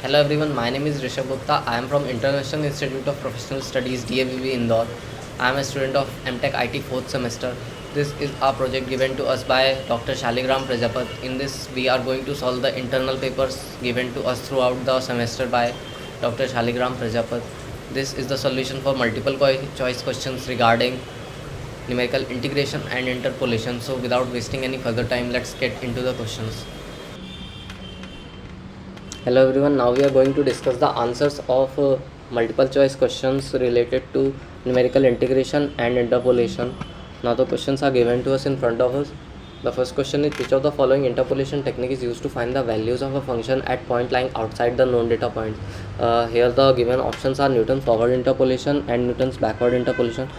Hello everyone, my name is Rishabh Gupta. I am from International Institute of Professional Studies DAVV Indore. I am a student of MTech IT 4th semester. This is our project given to us by Dr. Shaligram Prajapat. In this, we are going to solve the internal papers given to us throughout the semester by Dr. Shaligram Prajapat. This is the solution for multiple choice questions regarding numerical integration and interpolation. So without wasting any further time, let's get into the questions. Hello everyone, now we are going to discuss the answers of multiple choice questions related to numerical integration and interpolation. Now the questions are given to us in front of us. The first question is, which of the following interpolation technique is used to find the values of a function at point lying outside the known data points? Here the given options are Newton's forward interpolation and Newton's backward interpolation.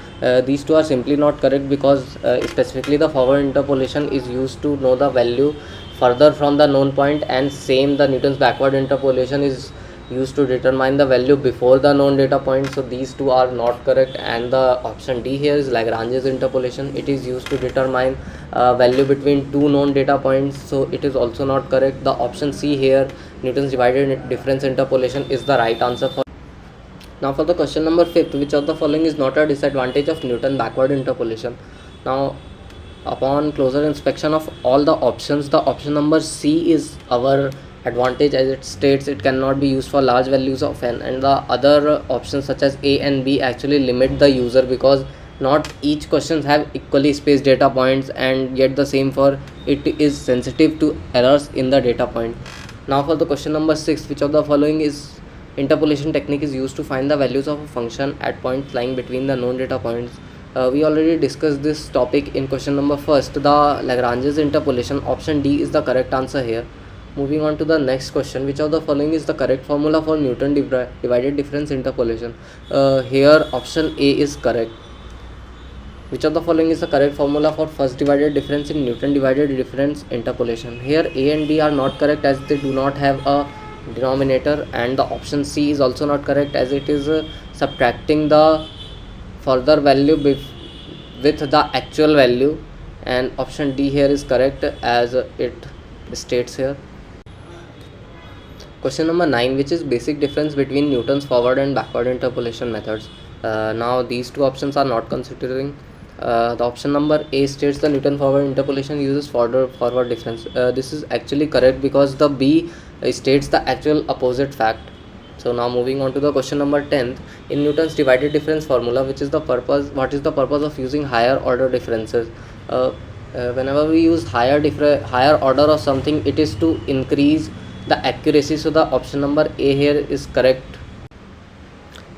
These two are simply not correct because specifically the forward interpolation is used to know the value further from the known point, and same the Newton's backward interpolation is used to determine the value before the known data point. So these two are not correct, and the option D here is Lagrange's interpolation. It is used to determine value between two known data points, so it is also not correct. The option C here, Newton's divided difference interpolation, is the right answer for. Now for the question number 5, which of the following is not a disadvantage of Newton backward interpolation? Now upon closer inspection of all the options, the option number C is our advantage, as it states it cannot be used for large values of n, and the other options such as A and B actually limit the user because not each questions have equally spaced data points, and yet the same for it is sensitive to errors in the data point. Now for the question number 6, which of the following is interpolation technique is used to find the values of a function at points lying between the known data points? We already discussed this topic in question number first, the Lagrange's interpolation. Option D is the correct answer here. Moving on to the next question, which of the following is the correct formula for Newton divided difference interpolation? Here option A is correct. Which of the following is the correct formula for first divided difference in Newton divided difference interpolation? Here A and D are not correct as they do not have a denominator, and the option C is also not correct as it is subtracting the further value with the actual value, and option D here is correct as it states here. Question number 9, which is basic difference between Newton's forward and backward interpolation methods? Now these two options are not considering. The option number A states the Newton forward interpolation uses forward difference. This is actually correct because the B states the actual opposite fact. So now moving on to the question number 10, in Newton's divided difference formula, what is the purpose of using higher order differences? Whenever we use higher order of something, it is to increase the accuracy. So the option number A here is correct.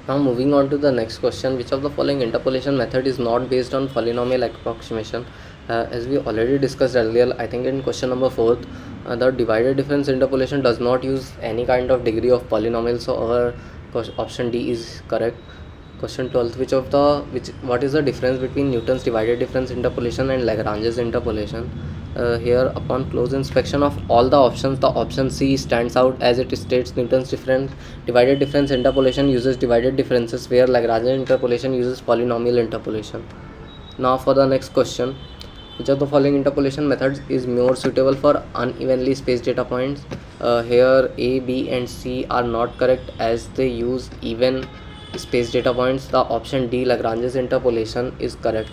Now moving on to the next question, which of the following interpolation method is not based on polynomial approximation? As we already discussed earlier, I think in question number 4, the divided difference interpolation does not use any kind of degree of polynomial, so our option D is correct. Question 12, what is the difference between Newton's divided difference interpolation and Lagrange's interpolation? Here upon close inspection of all the options, the option C stands out as it states Newton's divided difference interpolation uses divided differences, where Lagrange's interpolation uses polynomial interpolation. Now for the next question, which of the following interpolation methods is more suitable for unevenly spaced data points? Here A, B and C are not correct as they use even spaced data points. The option D, Lagrange's interpolation, is correct.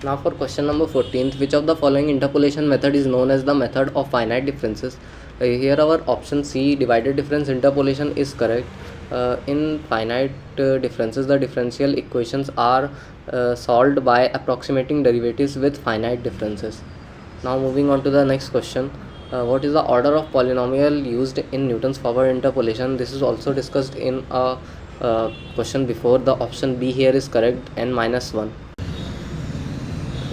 Now for question number 14th, which of the following interpolation method is known as the method of finite differences? Here our option C, divided difference interpolation, is correct. In finite differences, the differential equations are solved by approximating derivatives with finite differences. Now moving on to the next question, what is the order of polynomial used in Newton's forward interpolation? This is also discussed in a question before. The option B here is correct, n minus 1.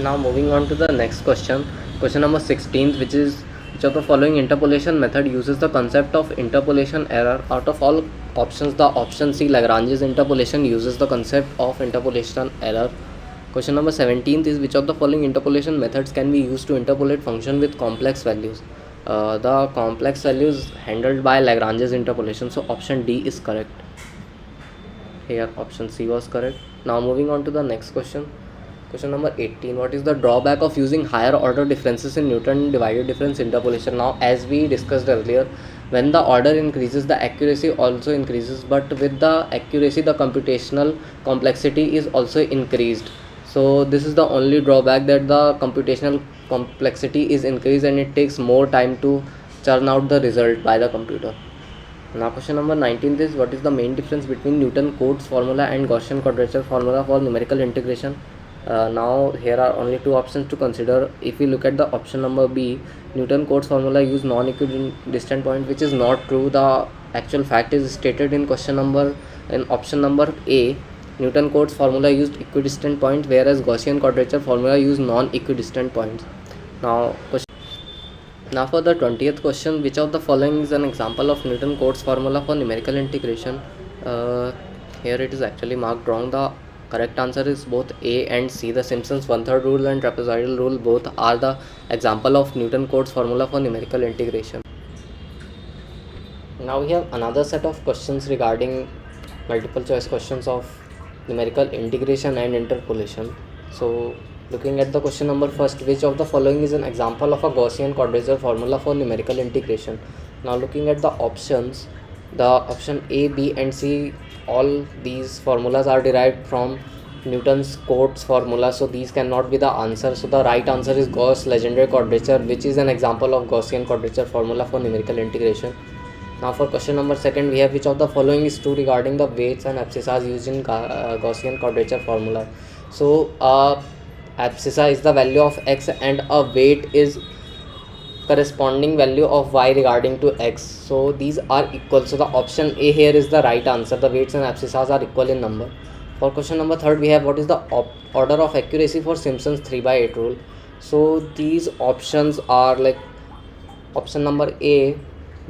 Now moving on to the next question, question number 16, which of the following interpolation method uses the concept of interpolation error? Out of all options, the option C, Lagrange's interpolation, uses the concept of interpolation error. Question number 17 is, which of the following interpolation methods can be used to interpolate function with complex values? The complex values handled by Lagrange's interpolation, so option D is correct. Here option C was correct. Now moving on to the next question, Question number 18. What is the drawback of using higher order differences in Newton divided difference interpolation? Now, as we discussed earlier, when the order increases, the accuracy also increases, but with the accuracy, the computational complexity is also increased. So this is the only drawback, that the computational complexity is increased and it takes more time to churn out the result by the computer. Now question number 19 is, what is the main difference between Newton-Cotes formula and Gaussian quadrature formula for numerical integration? Now here are only two options to consider. If we look at the option number B, Newton-Cotes formula use non-equidistant point, which is not true. The actual fact is stated in option number A. Newton-Cotes formula used equidistant point, whereas Gaussian quadrature formula used non-equidistant points. Now for the 20th question, which of the following is an example of Newton-Cotes formula for numerical integration? Here it is actually marked wrong. The correct answer is both A and C. The Simpson's one-third rule and trapezoidal rule both are the example of Newton-Cotes formula for numerical integration. Now we have another set of questions regarding multiple choice questions of numerical integration and interpolation. So looking at the question number first, which of the following is an example of a Gaussian quadrature formula for numerical integration? Now looking at the options, the option A, B and C, all these formulas are derived from Newton's Cotes formula, so these cannot be the answer. So the right answer is Gauss legendary quadrature, which is an example of Gaussian quadrature formula for numerical integration. Now for question number second, we have, which of the following is true regarding the weights and abscissas used in Gaussian quadrature formula? So abscissa is the value of x and a weight is corresponding value of y regarding to x, so these are equal. So the option A here is the right answer. The weights and abscissas are equal in number. For question number third, we have, what is the order of accuracy for Simpson's 3/8 rule? So these options are like option number A,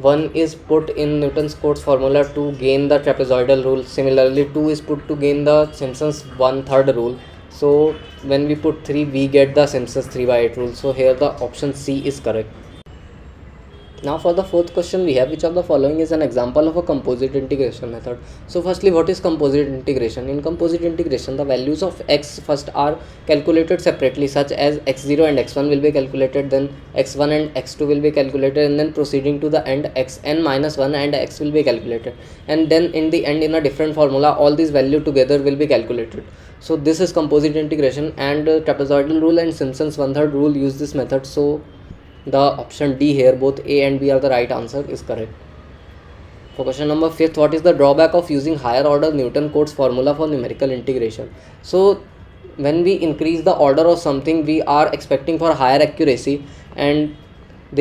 1 is put in Newton's Cotes formula to gain the trapezoidal rule. Similarly, 2 is put to gain the Simpson's 1/3 rule. So when we put 3, we get the Simpson's 3/8 rule. So here the option C is correct. Now for the fourth question, we have, which of the following is an example of a composite integration method? So firstly, what is composite integration? In composite integration, the values of x first are calculated separately, such as x0 and x1 will be calculated, then x1 and x2 will be calculated, and then proceeding to the end, xn minus 1 and x will be calculated, and then in the end, in a different formula, all these values together will be calculated. So this is composite integration, and trapezoidal rule and Simpson's 1/3 rule use this method. So the option D here, both A and B are the right answer, is correct. For question number 5, what is the drawback of using higher order Newton-Cotes formula for numerical integration? So when we increase the order of something, we are expecting for higher accuracy, and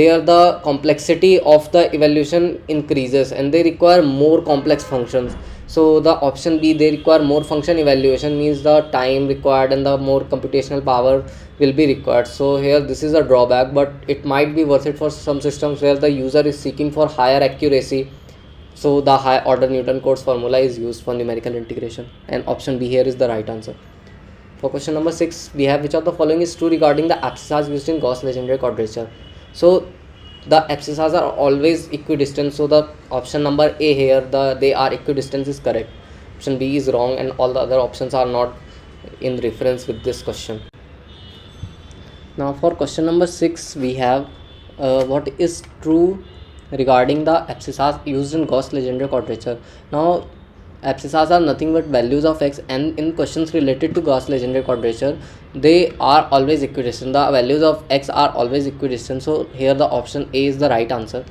there the complexity of the evaluation increases and they require more complex functions. So the option B, they require more function evaluation, means the time required and the more computational power will be required. So here this is a drawback, but it might be worth it for some systems where the user is seeking for higher accuracy. So the high order Newton-Cotes formula is used for numerical integration, and option B here is the right answer. For question number 6, we have, which of the following is true regarding the abscissas used in Gauss legendary quadrature? So the abscissas are always equidistant, so the option number A here, they are equidistant, is correct. Option B is wrong, and all the other options are not in reference with this question. Now for question number 6, we have what is true regarding the abscissas used in Gauss legendary quadrature. Now abscissas are nothing but values of x, and in questions related to Gauss legendary quadrature, they are always equidistant. The values of x are always equidistant, so here the option A is the right answer.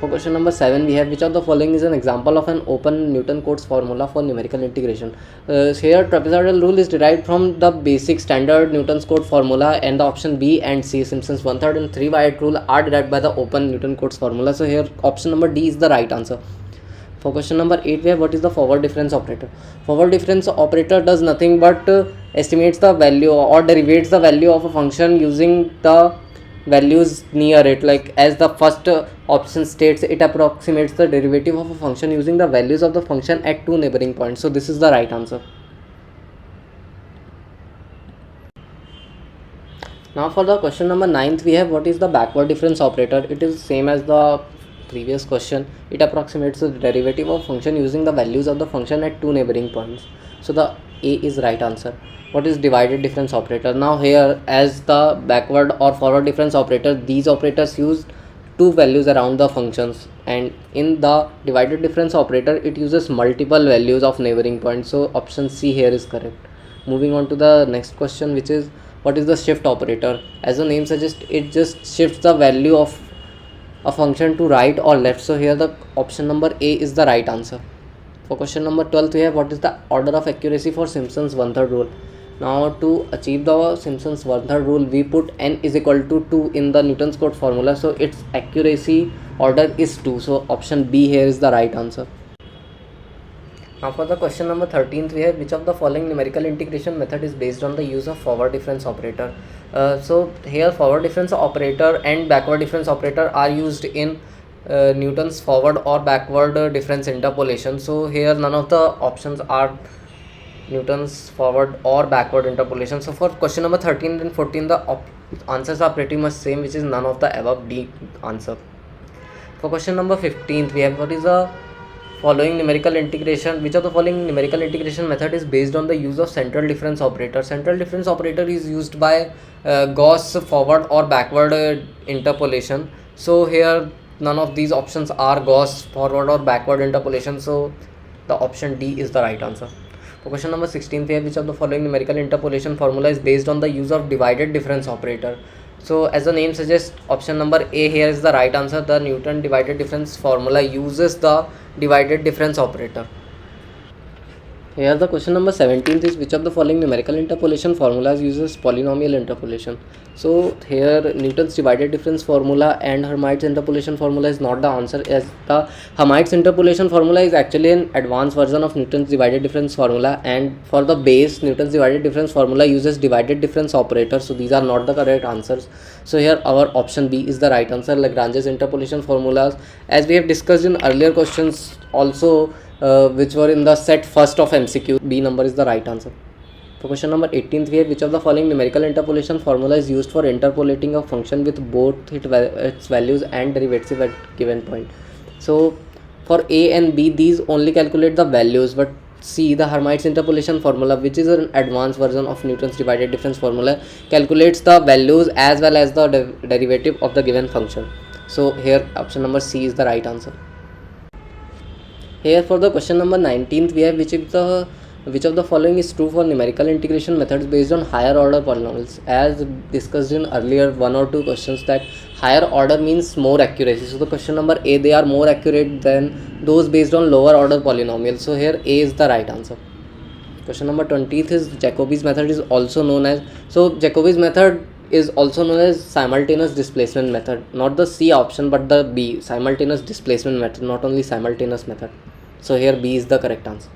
For question number 7, we have, which of the following is an example of an open Newton-Cotes formula for numerical integration? Here trapezoidal rule is derived from the basic standard Newton's Cotes formula, and the option B and C, Simpson's 1/3 and 3/8 rule, are derived by the open Newton-Cotes formula. So here option number D is the right answer. For question number 8, we have, what is the forward difference operator? Forward difference operator does nothing but estimates the value or derivates the value of a function using the values near it. Like as the first option states, it approximates the derivative of a function using the values of the function at 2 neighboring points. So this is the right answer. Now for the question number 9, we have, what is the backward difference operator? It is same as the previous question. It approximates the derivative of function using the values of the function at 2 neighboring points. So the A is right answer. What is divided difference operator? Now here, as the backward or forward difference operator, these operators use two values around the functions, and in the divided difference operator it uses multiple values of neighboring points. So option C here is correct. Moving on to the next question, which is what is the shift operator? As the name suggests, it just shifts the value of a function to right or left. So here the option number A is the right answer. For question number 12, we have what is the order of accuracy for Simpson's one-third rule. Now to achieve the Simpson's one-third rule, we put n is equal to 2 in the Newton's code formula. So its accuracy order is 2. So option B here is the right answer. Now for the question number 13th, we have which of the following numerical integration method is based on the use of forward difference operator. So here forward difference operator and backward difference operator are used in Newton's forward or backward difference interpolation. So here none of the options are Newton's forward or backward interpolation. So for question number 13 and 14, the answers are pretty much same, which is none of the above, D answer. For question number 15, we have what is the following numerical integration, which of the following numerical integration method is based on the use of central difference operator. Central difference operator is used by Gauss forward or backward interpolation. So here none of these options are Gauss forward or backward interpolation, so the option D is the right answer. For question number 16, we have which of the following numerical interpolation formula is based on the use of divided difference operator. So as the name suggests, option number A here is the right answer. The Newton divided difference formula uses the divided difference operator. Here the question number 17th is which of the following numerical interpolation formulas uses polynomial interpolation. So here Newton's divided difference formula and Hermite's interpolation formula is not the answer, as the Hermite's interpolation formula is actually an advanced version of Newton's divided difference formula, and for the base Newton's divided difference formula uses divided difference operator. So these are not the correct answers. So here our option B is the right answer. Lagrange's interpolation formulas, as we have discussed in earlier questions also, which were in the set first of MCQ, B number is the right answer. For question number 18th, we have which of the following numerical interpolation formula is used for interpolating a function with both its values and derivatives at given point. So for A and B, these only calculate the values, but C, the Hermite's interpolation formula, which is an advanced version of Newton's divided difference formula, calculates the values as well as the derivative of the given function. So here option number C is the right answer. Here for the question number 19th, we have which of the following is true for numerical integration methods based on higher order polynomials. As discussed in earlier one or two questions, that higher order means more accuracy. So the question number A, they are more accurate than those based on lower order polynomials. So here A is the right answer. Question number 20th is Jacobi's method is also known as, so Jacobi's method is also known as simultaneous displacement method, not the C option but the B, simultaneous displacement method, not only simultaneous method. So here B is the correct answer.